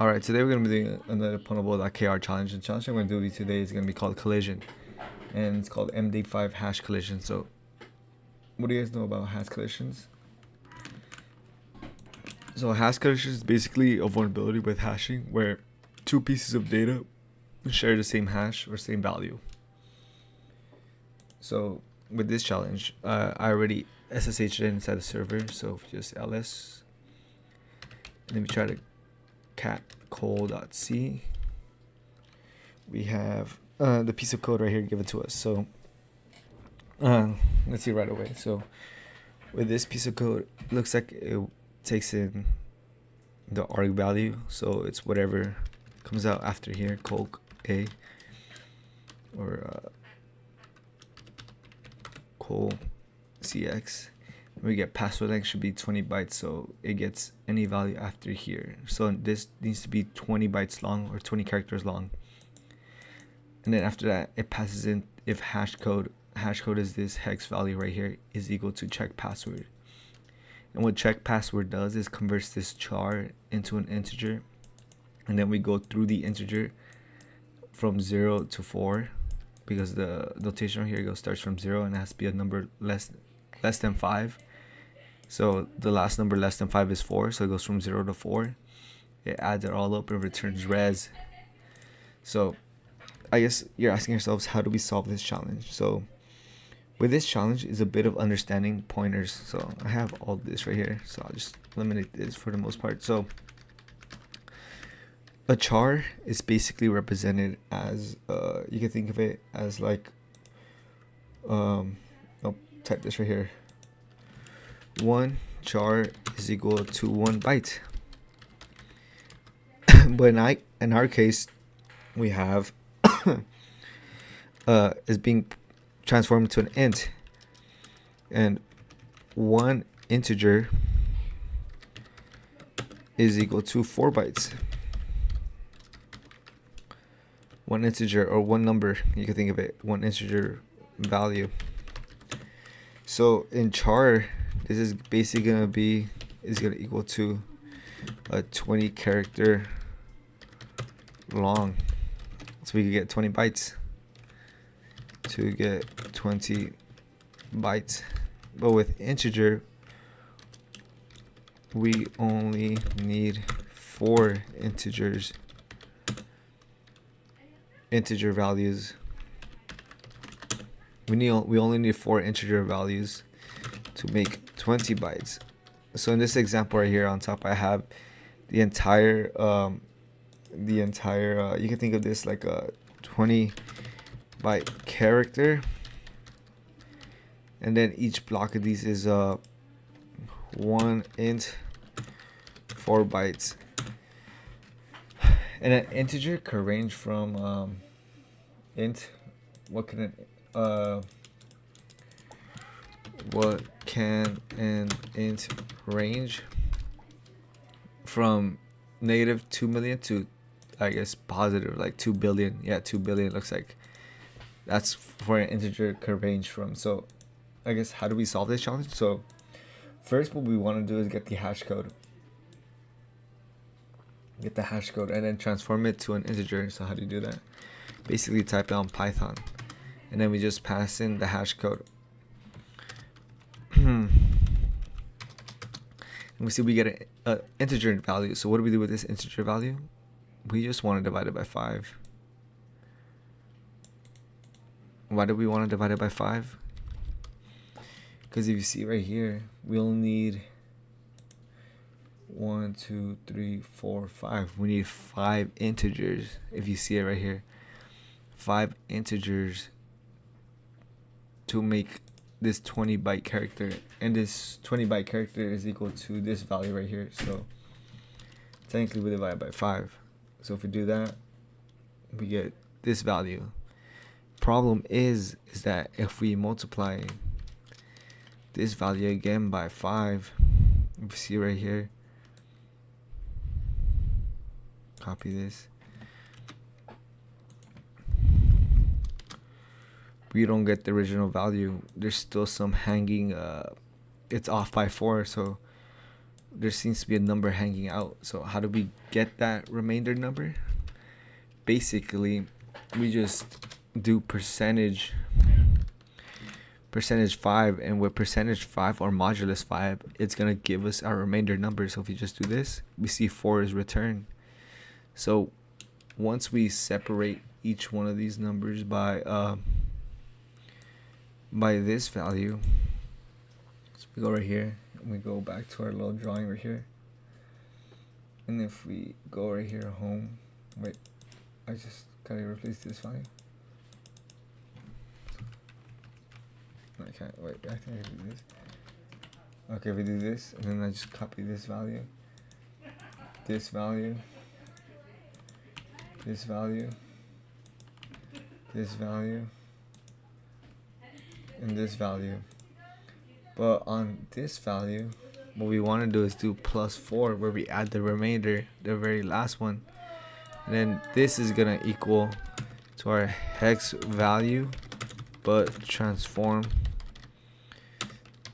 Alright, today we're going to be doing another Pwnable.kr challenge. The challenge I'm going to do today is going to be called collision. And it's called MD5 hash collision. So, what do you guys know about hash collisions? So, hash collision is basically a vulnerability with hashing where two pieces of data share the same hash or same value. So, with this challenge, I already SSH'd it inside the server. So, just ls. And then we try to cat col.c. We have the piece of code right here given to us. So let's see right away. So with this piece of code, it looks like it takes in the arg value. So it's whatever comes out after here, colc a or col cx. We get password length should be 20 bytes, so it gets any value after here. So this needs to be 20 bytes long or 20 characters long. And then after that, it passes in if hash code is this hex value right here is equal to check password. And what check password does is converts this char into an integer. And then we go through the integer from 0 to 4 because the notation right here starts from 0 and it has to be a number less than 5. So the last number less than 5 is 4, so it goes from 0 to 4. It adds it all up and returns res. So I guess you're asking yourselves, how do we solve this challenge? So with this challenge is a bit of understanding pointers. So I have all this right here, so I'll just eliminate this for the most part. So a char is basically represented as you can think of it as like I'll type this right here. 1 char is equal to 1 byte. But in our case, we have is being transformed to an int, and 1 integer is equal to 4 bytes. 1 integer, or 1 number, you can think of it, 1 integer value. So in char, this is basically gonna equal to a 20 character long. So we could get 20 bytes to get 20 bytes. But with integer, we only need 4 integer values. We only need 4 integer values to make 20 bytes. So in this example right here on top, I have the entire you can think of this like a 20 byte character, and then each block of these is 1 int 4 bytes. And an integer could range from int, what can an int range from negative 2 million to, I guess, positive like 2 billion. Yeah, 2 billion looks like. That's for an integer could range from. So I guess, how do we solve this challenge? So first, what we want to do is get the hash code. Get the hash code and then transform it to an integer. So how do you do that? Basically type down Python, and then we just pass in the hash code. And we see we get an integer value. So what do we do with this integer value? We just want to divide it by 5. Why do we want to divide it by 5? Because if you see right here, we only need 1, 2, 3, 4, 5. We need 5 integers. If you see it right here, 5 integers to make this 20 byte character, and this 20 byte character is equal to this value right here. So technically we divide by 5. So if we do that, we get this value. Problem is that if we multiply this value again by 5, if you see right here, copy this, we don't get the original value. There's still some hanging, it's off by 4. So there seems to be a number hanging out. So how do we get that remainder number? Basically, we just do percentage 5, and with percentage 5 or modulus 5, it's gonna give us our remainder number. So if you just do this, we see 4 is returned. So once we separate each one of these numbers by this value, so we go right here and we go back to our little drawing right here, and if we go right here, home, wait, I just gotta replace this value. I can't, wait, I think I can do this. Okay, we do this, and then I just copy this value, this value, this value, this value, and this value. But on this value, what we want to do is do +4, where we add the remainder, the very last one. And then this is gonna equal to our hex value, but transform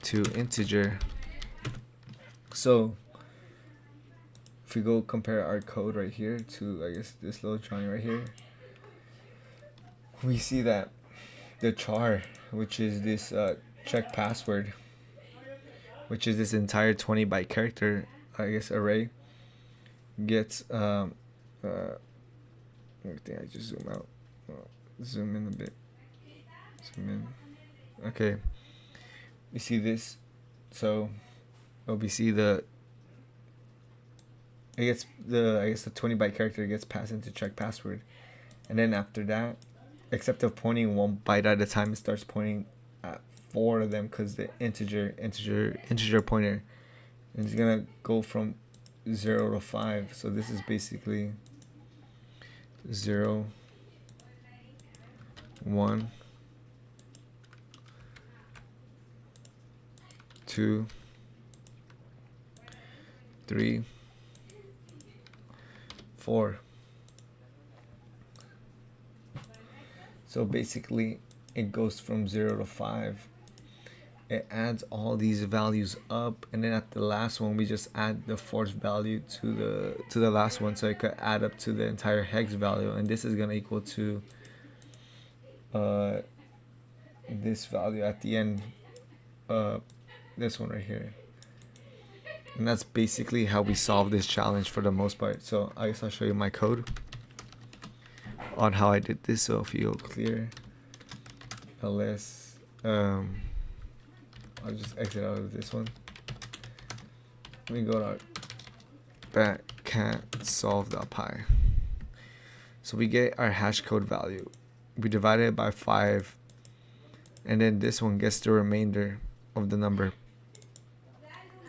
to integer. So if we go compare our code right here to, I guess, this little drawing right here, we see that the char, which is this check password, which is this entire 20 byte character, I guess, array, gets I think I just zoom out, zoom in a bit, zoom in. Okay, we see this. So we see I guess the 20 byte character gets passed into check password, and then after that, except of pointing 1 byte at a time, it starts pointing at 4 of them, because the integer pointer is gonna go from 0 to 5. So this is basically 0, 1, 2, 3, 4. So basically it goes from 0 to 5. It adds all these values up, and then at the last one we just add the 4th value to the last one, so it could add up to the entire hex value. And this is gonna equal to this value at the end, this one right here. And that's basically how we solve this challenge for the most part. So I guess I'll show you my code on how I did this. So if you go clear ls, I'll just exit out of this one. Let me go to back can't solve.py. So we get our hash code value. We divide it by 5, and then this one gets the remainder of the number.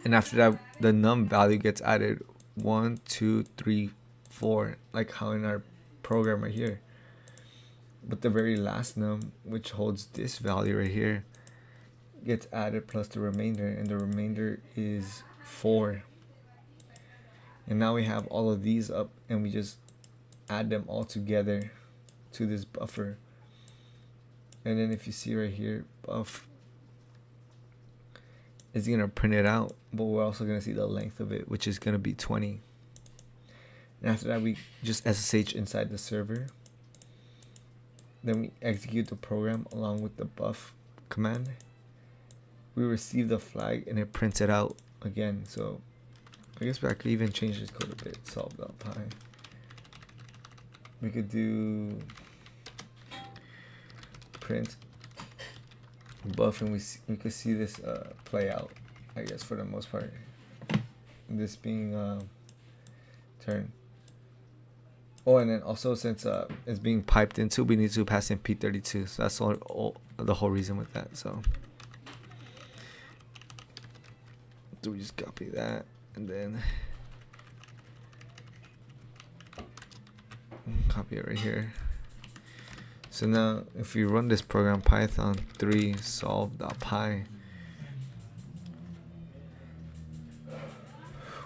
And after that, the num value gets added 1, 2, 3, 4, like how in our program right here. But the very last num, which holds this value right here, gets added plus the remainder, and the remainder is 4. And now we have all of these up, and we just add them all together to this buffer. And then if you see right here, buff, it's gonna print it out, but we're also gonna see the length of it, which is gonna be 20. And after that, we just SSH inside the server. Then we execute the program along with the buff command. We receive the flag, and it prints it out again. So I guess I could even change this code a bit. Solve.py. We could do print buff, and we could see this play out, I guess, for the most part. This being turn. Oh, and then also, since it's being piped into, we need to pass in P32. So that's the whole reason with that. So we just copy that, and then copy it right here. So now if we run this program, python 3 solve.py,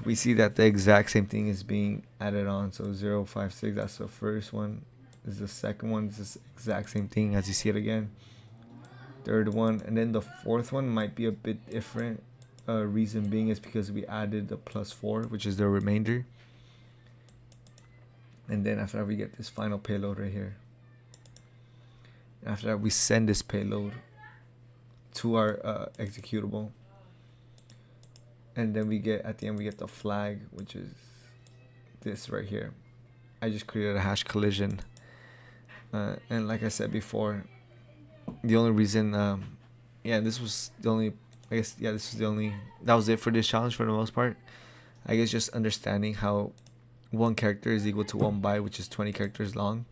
we see that the exact same thing is being added on. So 056, that's the first one. This is the second one. It's the exact same thing as you see it again. Third one, and then the fourth one might be a bit different. Reason being is because we added the +4, which is the remainder. And then after that, we get this final payload right here. After that, we send this payload to our executable. And then we get, at the end, we get the flag, which is this right here. I just created a hash collision. And like I said before, the only reason, this was the only, I guess, this was the only, that was it for this challenge for the most part. I guess just understanding how one character is equal to 1 byte, which is 20 characters long.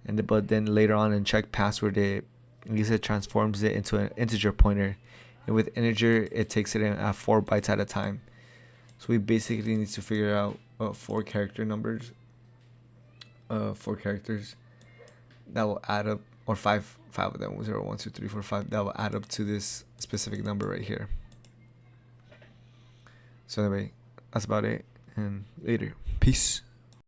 But then later on in check password, it transforms it into an integer pointer. And with integer, it takes it in at 4 bytes at a time. So we basically need to figure out 4 character numbers, 4 characters that will add up, or five of them, 0, 1, 2, 3, 4, 5, that will add up to this specific number right here. So anyway, that's about it, and later. Peace.